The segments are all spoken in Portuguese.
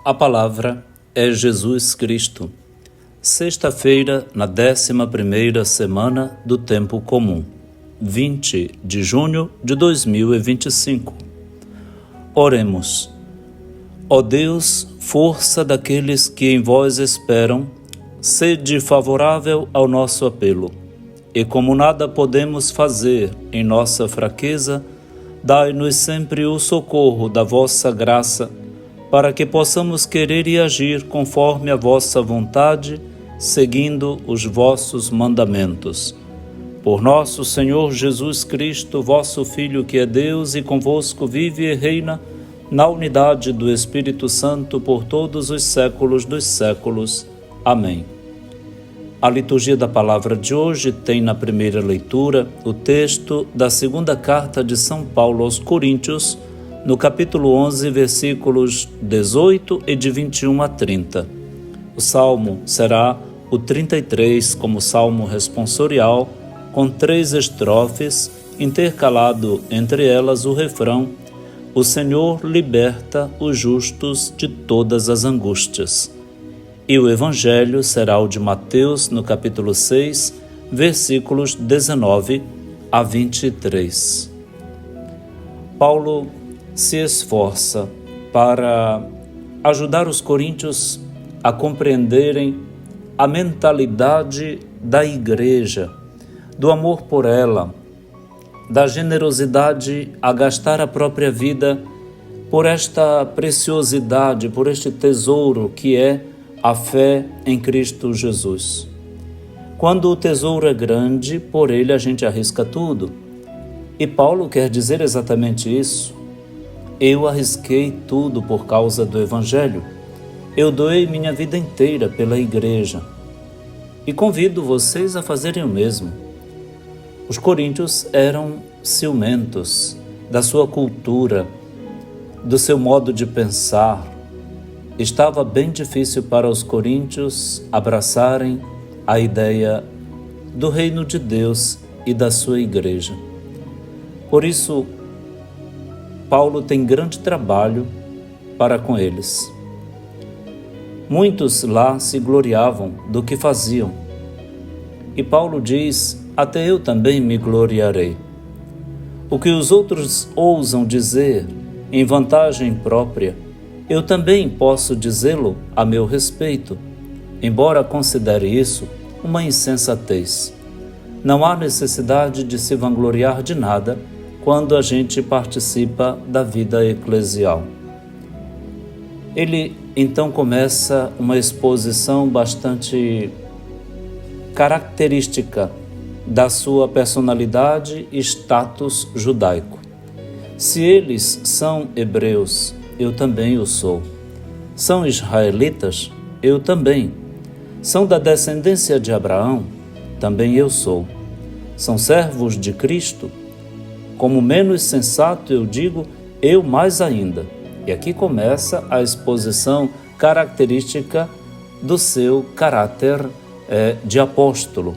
A palavra é Jesus Cristo. Sexta-feira, na 11ª semana do Tempo Comum, 20 de junho de 2025. Oremos. Ó Deus, força daqueles que em vós esperam, sede favorável ao nosso apelo. E como nada podemos fazer em nossa fraqueza, dai-nos sempre o socorro da vossa graça, para que possamos querer e agir conforme a vossa vontade, seguindo os vossos mandamentos. Por nosso Senhor Jesus Cristo, vosso Filho, que é Deus e convosco vive e reina, na unidade do Espírito Santo, por todos os séculos dos séculos. Amém. A liturgia da palavra de hoje tem na primeira leitura o texto da segunda carta de São Paulo aos Coríntios, no capítulo 11, versículos 18 e de 21 a 30. O salmo será o 33 como salmo responsorial, com 3 estrofes, intercalado entre elas o refrão: O Senhor liberta os justos de todas as angústias. E o evangelho será o de Mateus, no capítulo 6, versículos 19 a 23. Paulo se esforça para ajudar os coríntios a compreenderem a mentalidade da igreja, do amor por ela, da generosidade a gastar a própria vida por esta preciosidade, por este tesouro que é a fé em Cristo Jesus. Quando o tesouro é grande, por ele a gente arrisca tudo. E Paulo quer dizer exatamente isso. Eu arrisquei tudo por causa do Evangelho. Eu doei minha vida inteira pela igreja. E convido vocês a fazerem o mesmo. Os coríntios eram ciumentos da sua cultura, do seu modo de pensar. Estava bem difícil para os coríntios abraçarem a ideia do reino de Deus e da sua igreja. Por isso, Paulo tem grande trabalho para com eles. Muitos lá se gloriavam do que faziam. E Paulo diz: até eu também me gloriarei. O que os outros ousam dizer em vantagem própria, eu também posso dizê-lo a meu respeito, embora considere isso uma insensatez. Não há necessidade de se vangloriar de nada quando a gente participa da vida eclesial. Ele então começa uma exposição bastante característica da sua personalidade e status judaico. Se eles são hebreus, eu também o sou. São israelitas, eu também. São da descendência de Abraão, também eu sou. São servos de Cristo? Como menos sensato eu digo, eu mais ainda. E aqui começa a exposição característica do seu caráter de apóstolo.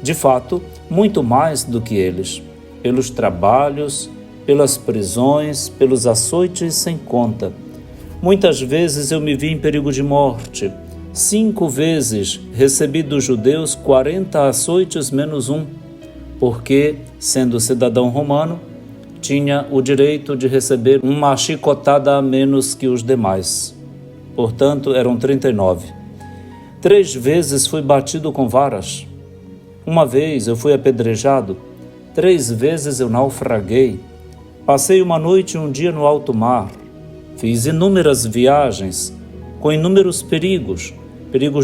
De fato, muito mais do que eles, pelos trabalhos, pelas prisões, pelos açoites sem conta. Muitas vezes eu me vi em perigo de morte. 5 vezes recebi dos judeus 40 açoites menos um, porque, sendo cidadão romano, tinha o direito de receber uma chicotada a menos que os demais. Portanto, eram 39. 3 vezes fui batido com varas. 1 vez eu fui apedrejado. 3 vezes eu naufraguei. Passei uma noite e um dia no alto mar. Fiz inúmeras viagens, com inúmeros perigos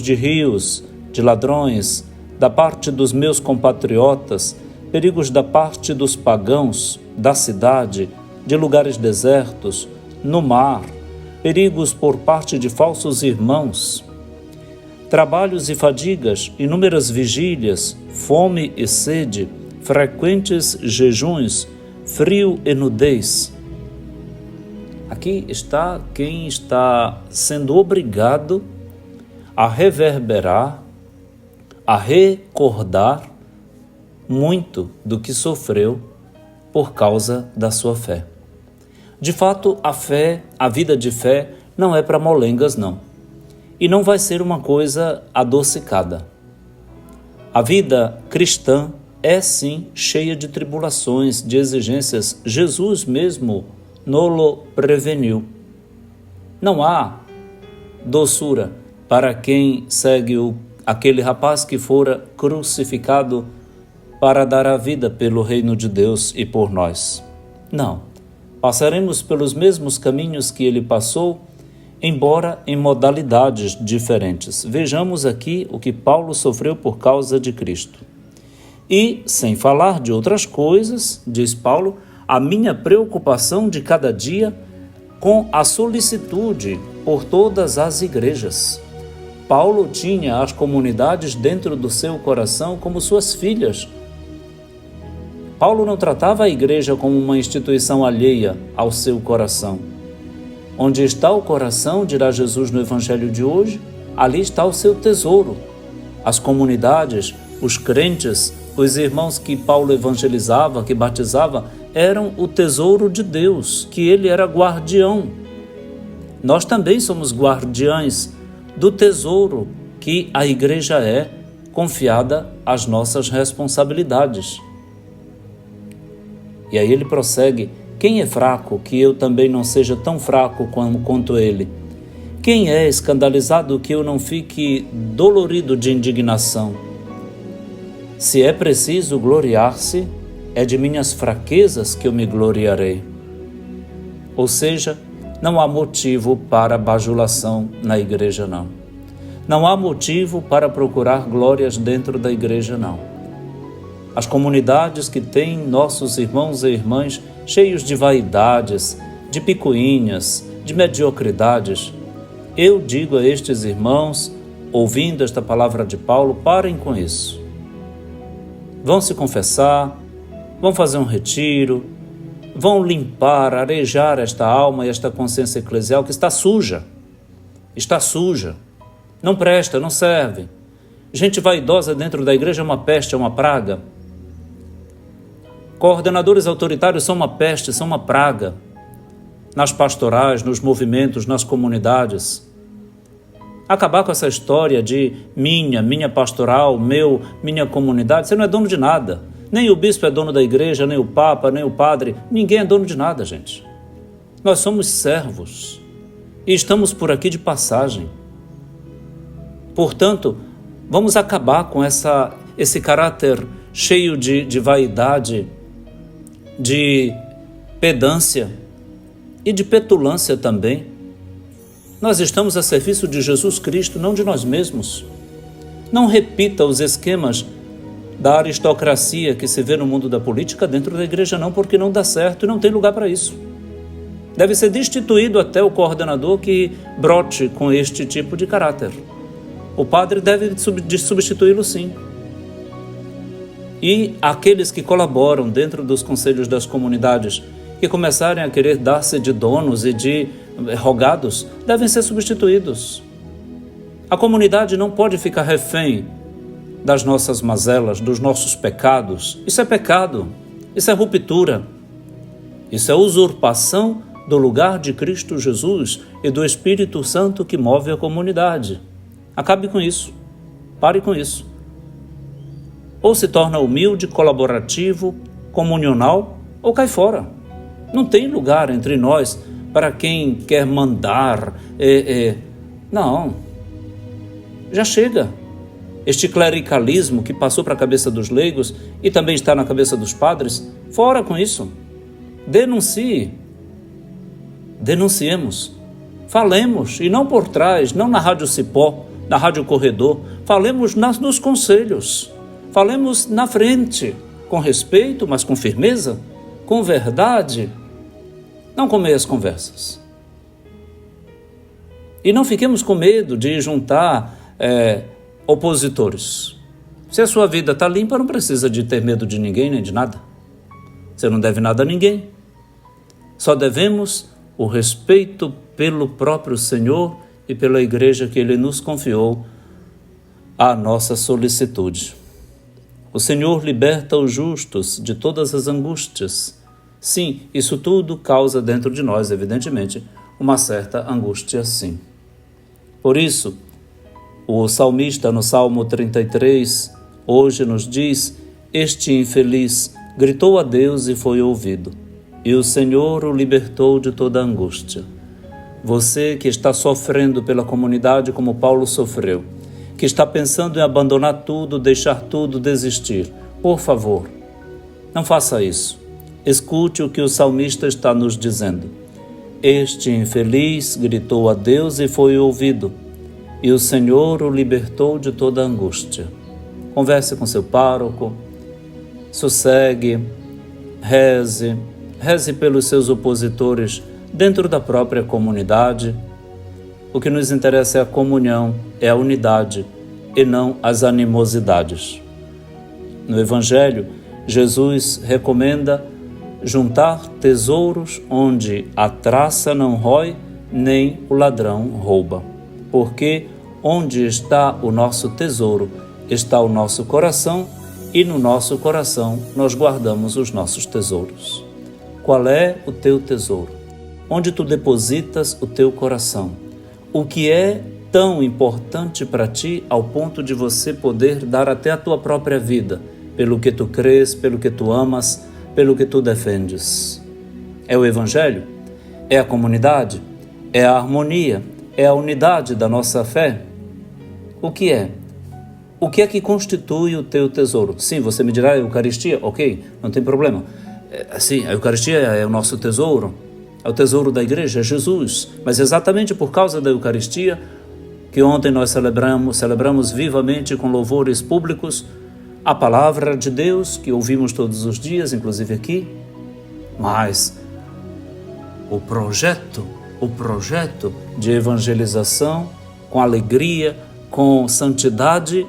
de rios, de ladrões, da parte dos meus compatriotas, perigos da parte dos pagãos, da cidade, de lugares desertos, no mar, perigos por parte de falsos irmãos. Trabalhos e fadigas, inúmeras vigílias, fome e sede, frequentes jejuns, frio e nudez. Aqui está quem está sendo obrigado a reverberar, a recordar muito do que sofreu por causa da sua fé. De fato, a fé, a vida de fé, não é para molengas, não. E não vai ser uma coisa adocicada. A vida cristã é sim cheia de tribulações, de exigências. Jesus mesmo nolo preveniu. Não há doçura para quem segue aquele rapaz que fora crucificado para dar a vida pelo reino de Deus e por nós. Não, passaremos pelos mesmos caminhos que ele passou, embora em modalidades diferentes. Vejamos aqui o que Paulo sofreu por causa de Cristo. E, sem falar de outras coisas, diz Paulo, a minha preocupação de cada dia com a solicitude por todas as igrejas. Paulo tinha as comunidades dentro do seu coração como suas filhas. Paulo não tratava a igreja como uma instituição alheia ao seu coração. Onde está o coração, dirá Jesus no Evangelho de hoje, ali está o seu tesouro. As comunidades, os crentes, os irmãos que Paulo evangelizava, que batizava, eram o tesouro de Deus, que ele era guardião. Nós também somos guardiães do tesouro que a igreja é, confiada às nossas responsabilidades. E aí ele prossegue: quem é fraco, que eu também não seja tão fraco quanto ele? Quem é escandalizado, que eu não fique dolorido de indignação? Se é preciso gloriar-se, é de minhas fraquezas que eu me gloriarei. Ou seja, não há motivo para bajulação na igreja, não. Não há motivo para procurar glórias dentro da igreja, não. As comunidades que têm nossos irmãos e irmãs cheios de vaidades, de picuinhas, de mediocridades, eu digo a estes irmãos, ouvindo esta palavra de Paulo, parem com isso. Vão se confessar, vão fazer um retiro, vão limpar, arejar esta alma e esta consciência eclesial que está suja, não presta, não serve. Gente vaidosa dentro da igreja é uma peste, é uma praga. Coordenadores autoritários são uma peste, são uma praga. Nas pastorais, nos movimentos, nas comunidades. Acabar com essa história de minha pastoral, minha comunidade. Você não é dono de nada. Nem o bispo é dono da igreja, nem o papa, nem o padre. Ninguém é dono de nada, gente. Nós somos servos e estamos por aqui de passagem. Portanto, vamos acabar com esse caráter cheio de vaidade, de pedância e de petulância também. Nós estamos a serviço de Jesus Cristo, não de nós mesmos. Não repita os esquemas da aristocracia que se vê no mundo da política dentro da igreja, não, porque não dá certo e não tem lugar para isso. Deve ser destituído até o coordenador que brote com este tipo de caráter. O padre deve substituí-lo, sim. E aqueles que colaboram dentro dos conselhos das comunidades, que começarem a querer dar-se de donos e de rogados, devem ser substituídos. A comunidade não pode ficar refém das nossas mazelas, dos nossos pecados. Isso é pecado, isso é ruptura, isso é usurpação do lugar de Cristo Jesus e do Espírito Santo que move a comunidade. Acabe com isso, pare com isso. Ou se torna humilde, colaborativo, comunional, ou cai fora. Não tem lugar entre nós para quem quer mandar. Não, já chega. Este clericalismo que passou para a cabeça dos leigos e também está na cabeça dos padres, fora com isso. Denunciemos, falemos, e não por trás, não na Rádio Cipó, na Rádio Corredor, falemos nos conselhos, falemos na frente, com respeito, mas com firmeza, com verdade, não com meias conversas. E não fiquemos com medo de juntar opositores. Se a sua vida está limpa, não precisa de ter medo de ninguém nem de nada. Você não deve nada a ninguém. Só devemos o respeito pelo próprio Senhor e pela igreja que Ele nos confiou à nossa solicitude. O Senhor liberta os justos de todas as angústias. Sim, isso tudo causa dentro de nós, evidentemente, uma certa angústia sim. Por isso, o salmista no Salmo 33, hoje nos diz: este infeliz gritou a Deus e foi ouvido, e o Senhor o libertou de toda angústia. Você que está sofrendo pela comunidade como Paulo sofreu, que está pensando em abandonar tudo, deixar tudo, desistir, por favor, não faça isso. Escute o que o salmista está nos dizendo. Este infeliz gritou a Deus e foi ouvido, e o Senhor o libertou de toda angústia. Converse com seu pároco, sossegue, reze pelos seus opositores dentro da própria comunidade. O que nos interessa é a comunhão, é a unidade e não as animosidades. No Evangelho, Jesus recomenda juntar tesouros onde a traça não rói, nem o ladrão rouba. Porque onde está o nosso tesouro, está o nosso coração, e no nosso coração nós guardamos os nossos tesouros. Qual é o teu tesouro? Onde tu depositas o teu coração? O que é tão importante para ti ao ponto de você poder dar até a tua própria vida, pelo que tu crês, pelo que tu amas, pelo que tu defendes? É o Evangelho? É a comunidade? É a harmonia? É a unidade da nossa fé? O que é? O que é que constitui o teu tesouro? Sim, você me dirá a Eucaristia, ok, não tem problema. Sim, a Eucaristia é o nosso tesouro, é o tesouro da igreja, é Jesus. Mas exatamente por causa da Eucaristia, que ontem nós celebramos vivamente com louvores públicos, a palavra de Deus, que ouvimos todos os dias, inclusive aqui, mas o projeto de evangelização com alegria, com santidade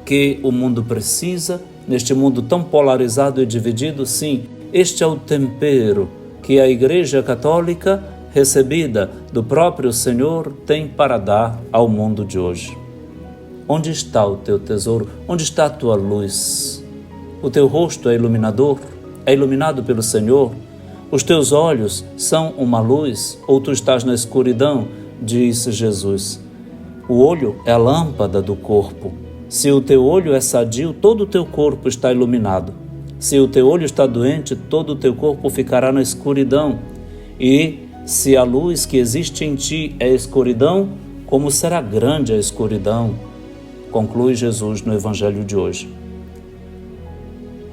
que o mundo precisa, neste mundo tão polarizado e dividido, sim, este é o tempero que a Igreja Católica, recebida do próprio Senhor, tem para dar ao mundo de hoje. Onde está o teu tesouro? Onde está a tua luz? O teu rosto é iluminador? É iluminado pelo Senhor? Os teus olhos são uma luz ou tu estás na escuridão? Diz Jesus. O olho é a lâmpada do corpo. Se o teu olho é sadio, todo o teu corpo está iluminado. Se o teu olho está doente, todo o teu corpo ficará na escuridão. E se a luz que existe em ti é escuridão, como será grande a escuridão? Conclui Jesus no Evangelho de hoje.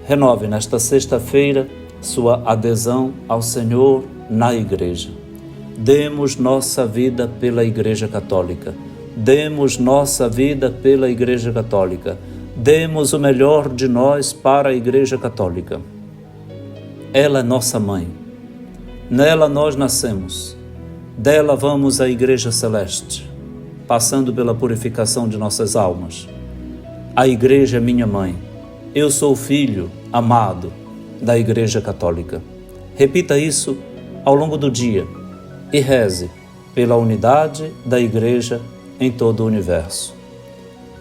Renove nesta sexta-feira sua adesão ao Senhor na Igreja. Demos nossa vida pela Igreja Católica. Demos nossa vida pela Igreja Católica. Demos o melhor de nós para a Igreja Católica. Ela é nossa mãe. Nela nós nascemos. Dela vamos à Igreja Celeste, passando pela purificação de nossas almas. A Igreja é minha mãe. Eu sou filho amado da Igreja Católica. Repita isso ao longo do dia e reze pela unidade da Igreja em todo o universo.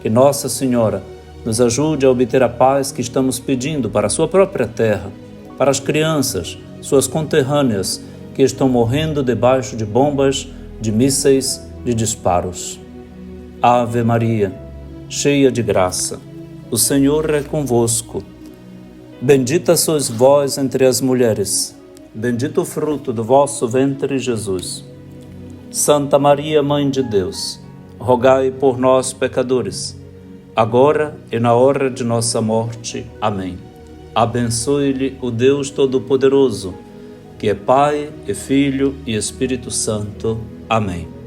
Que Nossa Senhora nos ajude a obter a paz que estamos pedindo para a sua própria terra, para as crianças, suas conterrâneas, que estão morrendo debaixo de bombas, de mísseis, de disparos. Ave Maria, cheia de graça, o Senhor é convosco. Bendita sois vós entre as mulheres, bendito o fruto do vosso ventre, Jesus. Santa Maria, Mãe de Deus, rogai por nós, pecadores, agora e na hora de nossa morte. Amém. Abençoe-lhe o Deus Todo-Poderoso, que é Pai e Filho e Espírito Santo. Amém.